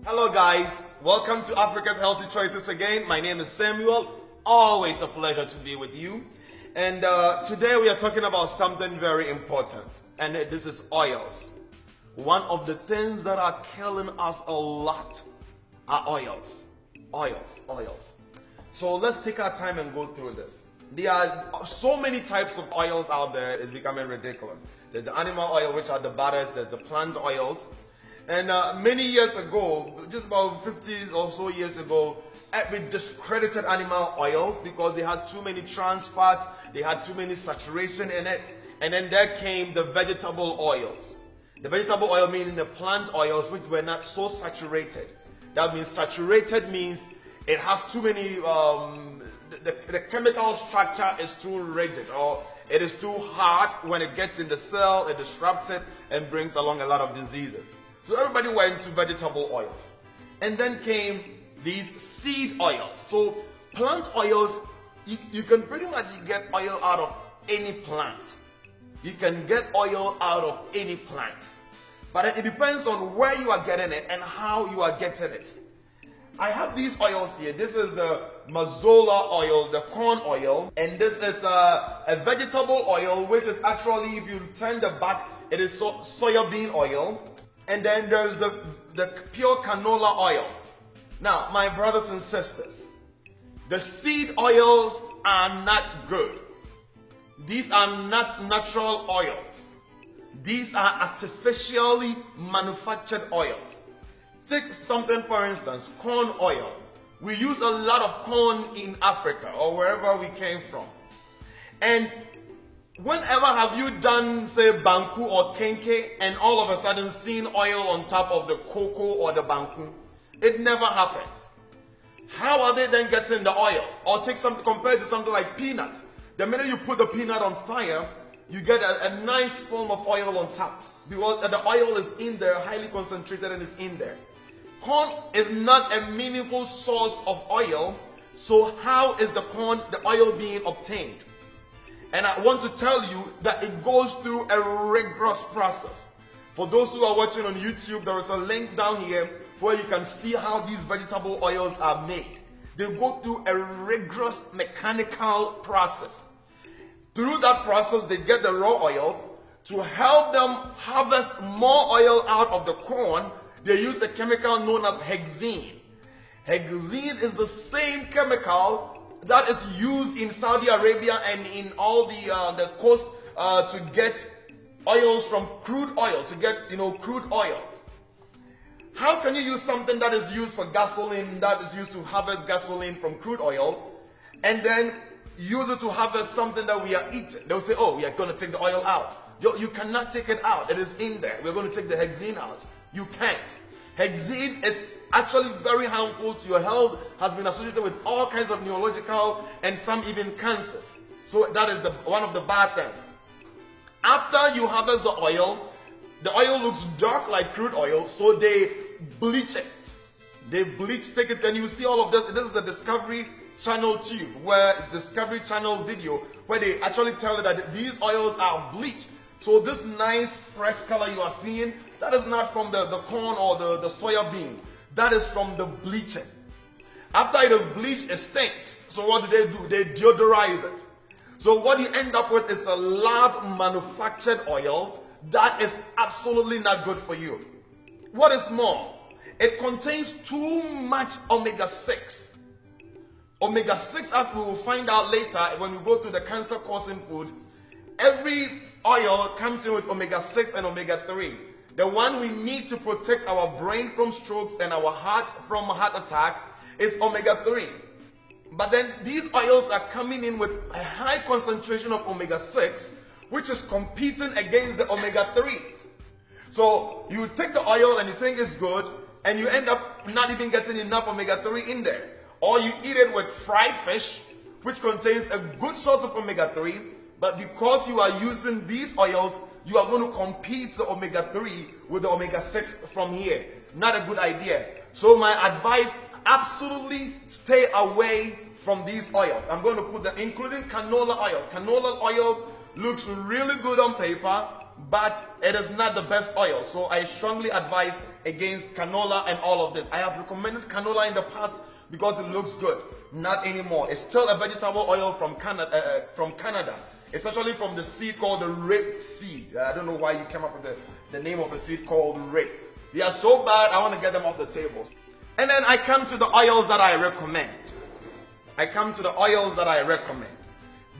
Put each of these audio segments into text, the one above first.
Hello guys, welcome to Africa's Healthy Choices again. My name is Samuel. Always a pleasure to be with you. And today we are talking about something very important, and this is oils. One of the things that are killing us a lot are oils. Oils. So let's take our time and go through this. There are so many types of oils out there, it's becoming ridiculous. There's the animal oil, which are the baddest. There's the plant oils. And many years ago, just about 50 or so years ago, we discredited animal oils because they had too many trans fats, they had too many saturation in it. And then there came the vegetable oils. The vegetable oil meaning the plant oils, which were not so saturated. That means saturated means it has too many, the chemical structure is too rigid, or it is too hard. When it gets in the cell, it disrupts it and brings along a lot of diseases. So everybody went to vegetable oils. And then came these seed oils. So plant oils, you can pretty much get oil out of any plant. You can get oil out of any plant. But it depends on where you are getting it and how you are getting it. I have these oils here. This is the Mazola oil, the corn oil. And this is a vegetable oil, which is actually, if you turn the back, it is soya bean oil. And then there's the pure canola oil. Now, my brothers and sisters, the seed oils are not good. These are not natural oils. These are artificially manufactured oils. Take something, for instance, corn oil. We use a lot of corn in Africa or wherever we came from. And whenever have you done, say, banku or kenke, and all of a sudden seen oil on top of the cocoa or the banku? It never happens. How are they then getting the oil? Or take something compared to something like peanut. The minute you put the peanut on fire, you get a nice form of oil on top, because the oil is in there, highly concentrated, and it's in there. Corn is not a meaningful source of oil, so how is the oil being obtained? And I want to tell you that it goes through a rigorous process. For those who are watching on YouTube, there is a link down here where you can see how these vegetable oils are made. They go through a rigorous mechanical process. Through that process, they get the raw oil. To help them harvest more oil out of the corn, they use a chemical known as hexene. Hexene is the same chemical that is used in Saudi Arabia and in all the coast to get oils from crude oil, to get crude oil. How can you use something that is used for gasoline, that is used to harvest gasoline from crude oil, and then use it to harvest something that we are eating? They'll say, oh, we are going to take the oil out. You cannot take it out. It is in there. We're going to take the hexene out. You can't. Hexene is actually very harmful to your health, has been associated with all kinds of neurological and some even cancers. So that is one of the bad things. After you harvest the oil looks dark like crude oil, so they bleach it. They take it, and you see all of this. This is a Discovery Channel tube, Discovery Channel video, where they actually tell you that these oils are bleached. So this nice fresh color you are seeing, that is not from the corn or the soya bean. That is from the bleaching. After it is bleached, it stinks. So what do? They deodorize it. So what you end up with is a lab manufactured oil that is absolutely not good for you. What is more, it contains too much omega-6. Omega-6, as we will find out later when we go to the cancer-causing food, every oil comes in with omega-6 and omega-3. The one we need to protect our brain from strokes and our heart from heart attack is omega-3. But then these oils are coming in with a high concentration of omega-6, which is competing against the omega-3. So you take the oil and you think it's good, and you end up not even getting enough omega-3 in there. Or you eat it with fried fish, which contains a good source of omega-3, but because you are using these oils, you are going to compete the omega-3 with the omega-6 from here. Not a good idea. So my advice, absolutely stay away from these oils. I'm going to put them, including canola oil. Canola oil looks really good on paper, but it is not the best oil. So I strongly advise against canola and all of this. I have recommended canola in the past because it looks good. Not anymore. It's still a vegetable oil from Canada. It's actually from the seed called the rape seed. I don't know why you came up with the name of the seed called rape. They are so bad, I want to get them off the tables. And then I come to the oils that I recommend.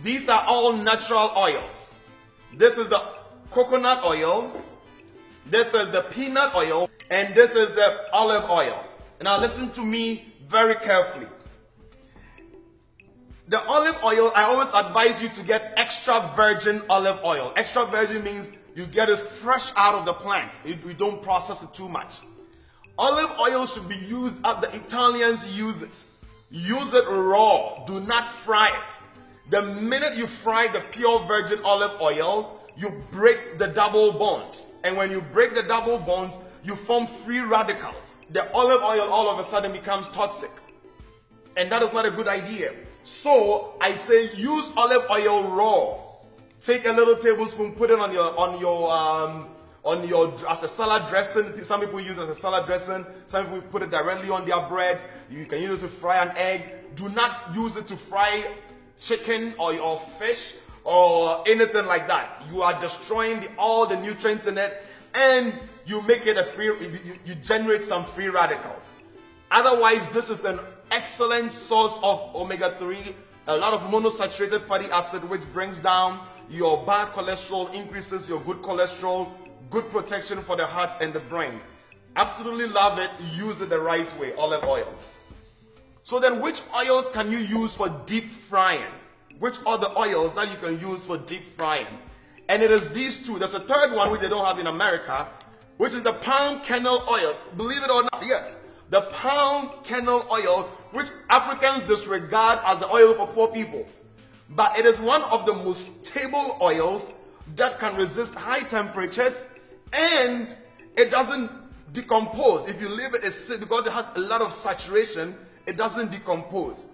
These are all natural oils. This is the coconut oil, this is the peanut oil, and this is the olive oil. Now listen to me very carefully. The olive oil, I always advise you to get extra virgin olive oil. Extra virgin means you get it fresh out of the plant. You don't process it too much. Olive oil should be used as the Italians use it. Use it raw. Do not fry it. The minute you fry the pure virgin olive oil, you break the double bonds. And when you break the double bonds, you form free radicals. The olive oil all of a sudden becomes toxic. And that is not a good idea. So I say use olive oil raw. Take a little tablespoon, put it on your as a salad dressing. Some people use it as a salad dressing. Some people put it directly on their bread. You can use it to fry an egg. Do not use it to fry chicken or fish or anything like that. You are destroying all the nutrients in it, and you make it you generate some free radicals. Otherwise, this is an excellent source of omega-3, a lot of monosaturated fatty acid, which brings down your bad cholesterol, increases your good cholesterol, good protection for the heart and the brain. Absolutely love it. Use it the right way, olive oil. So then, which oils can you use for deep frying? Which are the oils that you can use for deep frying? And it is these two. There's a third one which they don't have in America, which is the palm kernel oil. Believe it or not, yes. The palm kernel oil, which Africans disregard as the oil for poor people. But it is one of the most stable oils that can resist high temperatures, and it doesn't decompose. If you leave it, because it has a lot of saturation, it doesn't decompose.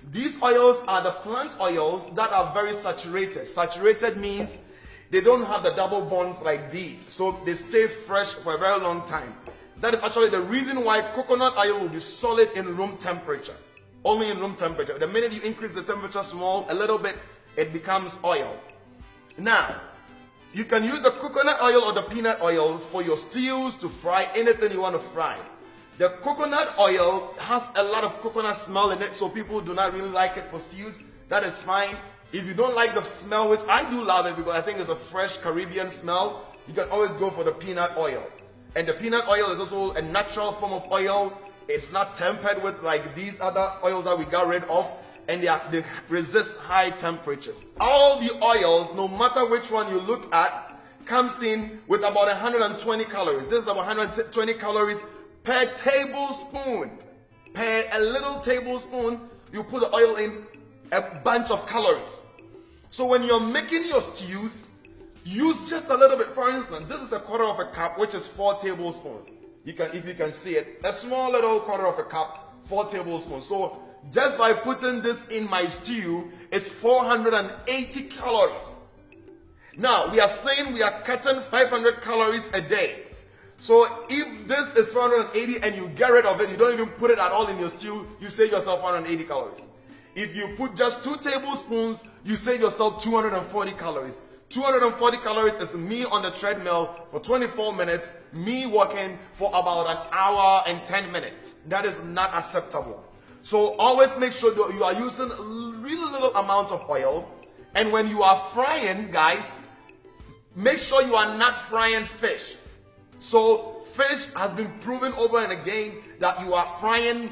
These oils are the plant oils that are very saturated. Saturated means they don't have the double bonds like these, so they stay fresh for a very long time. That is actually the reason why coconut oil will be solid in room temperature. Only in room temperature. The minute you increase the temperature a little bit, it becomes oil. Now, you can use the coconut oil or the peanut oil for your stews, to fry anything you want to fry. The coconut oil has a lot of coconut smell in it, so people do not really like it for stews. That is fine. If you don't like the smell, which I do love it because I think it's a fresh Caribbean smell, you can always go for the peanut oil. And the peanut oil is also a natural form of oil. It's not tempered with like these other oils that we got rid of, and they resist high temperatures. All the oils, no matter which one you look at, comes in with about 120 calories. This is about 120 calories per tablespoon. Per a little tablespoon, you put the oil in a bunch of calories. So when you're making your stews, use just a little bit. For instance, this is a quarter of a cup, which is 4 tablespoons. If you can see it, a small little quarter of a cup, 4 tablespoons. So just by putting this in my stew, it's 480 calories. Now, we are saying we are cutting 500 calories a day. So if this is 480 and you get rid of it, you don't even put it at all in your stew, you save yourself 180 calories. If you put just 2 tablespoons, you save yourself 240 calories. 240 calories is me on the treadmill for 24 minutes, me walking for about an hour and 10 minutes. That is not acceptable. So always make sure that you are using a really little amount of oil. And when you are frying, guys, make sure you are not frying fish. So fish has been proven over and again that you are frying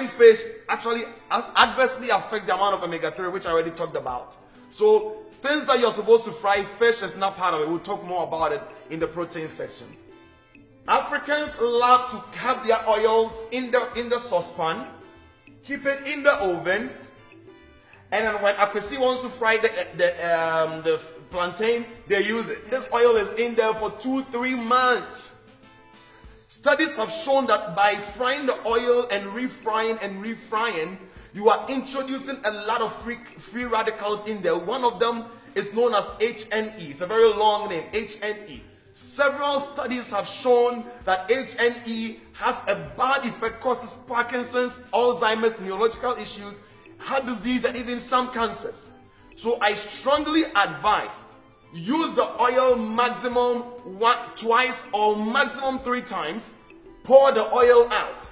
fish actually adversely affect the amount of omega-3, which I already talked about. So things that you're supposed to fry, fish is not part of it. We'll talk more about it in the protein section. Africans love to have their oils in the saucepan, keep it in the oven, and then when Akwesi wants to fry the plantain, they use it. This oil is in there for 2-3 months. Studies have shown that by frying the oil and refrying, you are introducing a lot of free radicals in there. One of them is known as HNE. It's a very long name, HNE. Several studies have shown that HNE has a bad effect, causes Parkinson's, Alzheimer's, neurological issues, heart disease, and even some cancers. So I strongly advise use the oil maximum twice or maximum 3 times. Pour the oil out.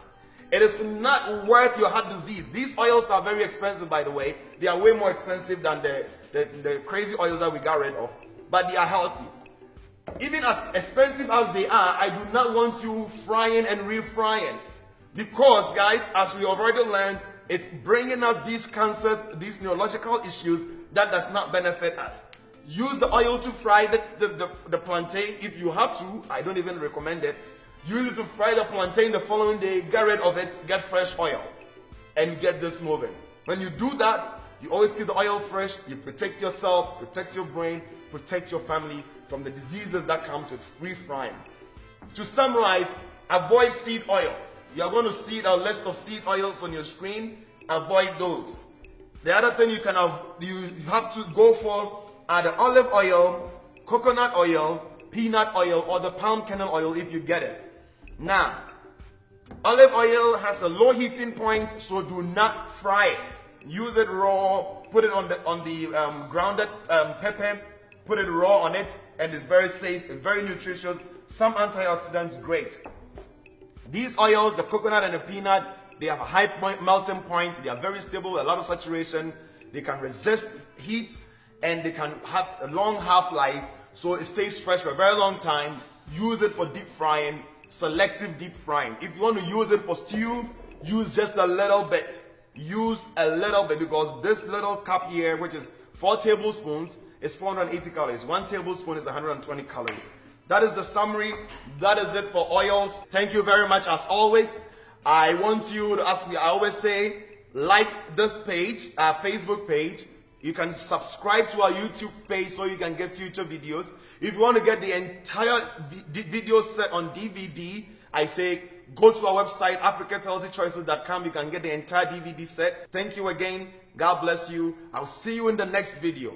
It is not worth your heart disease. These oils are very expensive, by the way. They are way more expensive than the crazy oils that we got rid of, but they are healthy. Even as expensive as they are, I do not want you frying and refrying, because guys, as we already learned, it's bringing us these cancers, these neurological issues that does not benefit us. Use the oil to fry the plantain if you have to. I don't even recommend it. Use it to fry the plantain the following day, get rid of it, get fresh oil, and get this moving. When you do that, you always keep the oil fresh, you protect yourself, protect your brain, protect your family from the diseases that comes with free frying. To summarize, avoid seed oils. You are going to see a list of seed oils on your screen. Avoid those. The other thing you have to go for are the olive oil, coconut oil, peanut oil, or the palm kernel oil if you get it. Now, olive oil has a low heating point, so do not fry it. Use it raw. Put it on the grounded pepper. Put it raw on it, and it's very safe. It's very nutritious. Some antioxidants, great. These oils, the coconut and the peanut, they have a high melting point. They are very stable, a lot of saturation. They can resist heat, and they can have a long half-life, so it stays fresh for a very long time. Use it for deep frying, selective deep frying. If you want to use it for stew, use just a little bit. Use a little bit, because this little cup here, which is 4 tablespoons, is 480 calories. 1 tablespoon is 120 calories. That is the summary. That is it for oils. Thank you very much as always. I want you to, as I always say, like this page, our Facebook page. You can subscribe to our YouTube page so you can get future videos. If you want to get the entire video set on DVD, I say go to our website, africashealthychoices.com. You can get the entire DVD set. Thank you again. God bless you. I'll see you in the next video.